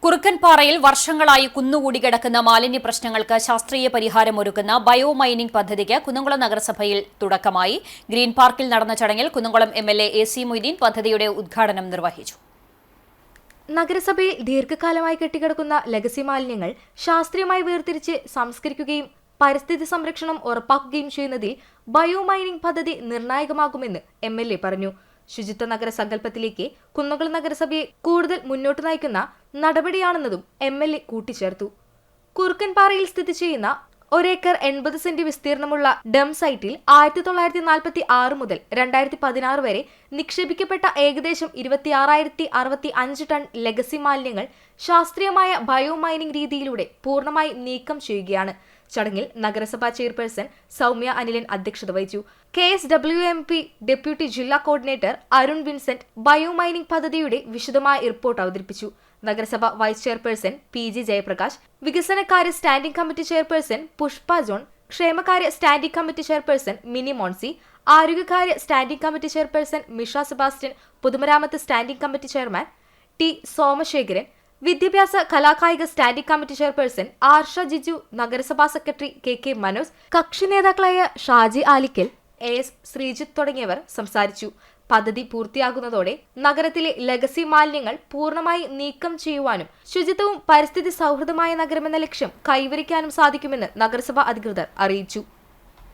കുറുക്കൻപാറയിൽ വർഷങ്ങളായി കുന്നുകൂടി കിടക്കുന്ന മാലിന്യ പ്രശ്നങ്ങൾക്ക് ശാസ്ത്രീയ പരിഹാരമൊരുക്കുന്ന ബയോ മൈനിംഗ് പദ്ധതിക്ക് കുന്നംകുളം നഗരസഭയിൽ തുടക്കമായി. ഗ്രീൻ പാർക്കിൽ നടന്ന ചടങ്ങിൽ കുന്നംകുളം എംഎൽഎ എ.സി. മൊയ്തീൻ പദ്ധതിയുടെ ഉദ്ഘാടനം നിർവഹിച്ചു. നഗരസഭയിൽ ദീർഘകാലമായി കെട്ടിക്കിടക്കുന്ന ലെഗസി മാലിന്യങ്ങൾ ശാസ്ത്രീയമായി വേർതിരിച്ച് സംസ്കരിക്കുകയും പരിസ്ഥിതി സംരക്ഷണം ഉറപ്പാക്കുകയും ചെയ്യുന്നതിൽ ബയോ മൈനിംഗ് പദ്ധതി നിർണായകമാകുമെന്ന് എംഎൽഎ പറഞ്ഞു. ശുചിത്വ നഗര സങ്കല്പത്തിലേക്ക് കുന്നംകുളം നഗരസഭയെ കൂടുതൽ മുന്നോട്ട് നയിക്കുന്ന നടപടിയാണെന്നതും എംഎൽഎ കൂട്ടിച്ചേർത്തു. കുറുക്കൻപാറയിൽ സ്ഥിതി ചെയ്യുന്ന 1 ഏക്കർ 80 സെന്റ് വിസ്തീർണമുള്ള ഡം സൈറ്റിൽ 1946 മുതൽ 2016 വരെ നിക്ഷേപിക്കപ്പെട്ട ഏകദേശം 26,065 ടൺ ലെഗസി മാലിന്യങ്ങൾ ശാസ്ത്രീയമായ ബയോ മൈനിംഗ് രീതിയിലൂടെ പൂർണ്ണമായി നീക്കം ചെയ്യുകയാണ്. ചടങ്ങിൽ നഗരസഭാ ചെയർപേഴ്സൺ സൗമ്യ അനിലൻ അധ്യക്ഷത വഹിച്ചു. KSWMP ഡെപ്യൂട്ടി ജില്ലാ coordinator Arun Vincent bio mining പദ്ധതിയുടെ വിശദമായ റിപ്പോർട്ട് അവതരിപ്പിച്ചു. നഗരസഭ വൈസ് ചെയർപേഴ്സൺ PG ജയപ്രകാശ്, വികസനകാര്യ standing committee chairperson Pushpa John, ക്ഷേമകാര്യ standing committee chairperson Mini Monsy, ആരോഗ്യകാര്യ standing committee chairperson Misha Sebastian, പൊതുമരാമത്ത് standing committee chairman T. Somasekharan, വിദ്യാഭ്യാസ കലാകായിക standing committee chairperson Arsha Jiju, നഗരസഭാ സെക്രട്ടറി KK മനോജ്, കക്ഷി നേതാക്കളായ ഷാജി ആലിക്കൽ, AS ശ്രീജിത്ത് തുടങ്ങിയവർ സംസാരിച്ചു. പദ്ധതി പൂർത്തിയാകുന്നതോടെ നഗരത്തിലെ ലെഗസി മാലിന്യങ്ങൾ പൂർണ്ണമായി നീക്കം ചെയ്യുവാനും ശുചിത്വവും പരിസ്ഥിതി സൗഹൃദമായ നഗരമെന്ന ലക്ഷ്യം കൈവരിക്കാനും സാധിക്കുമെന്ന് നഗരസഭാ അധികൃതർ അറിയിച്ചു.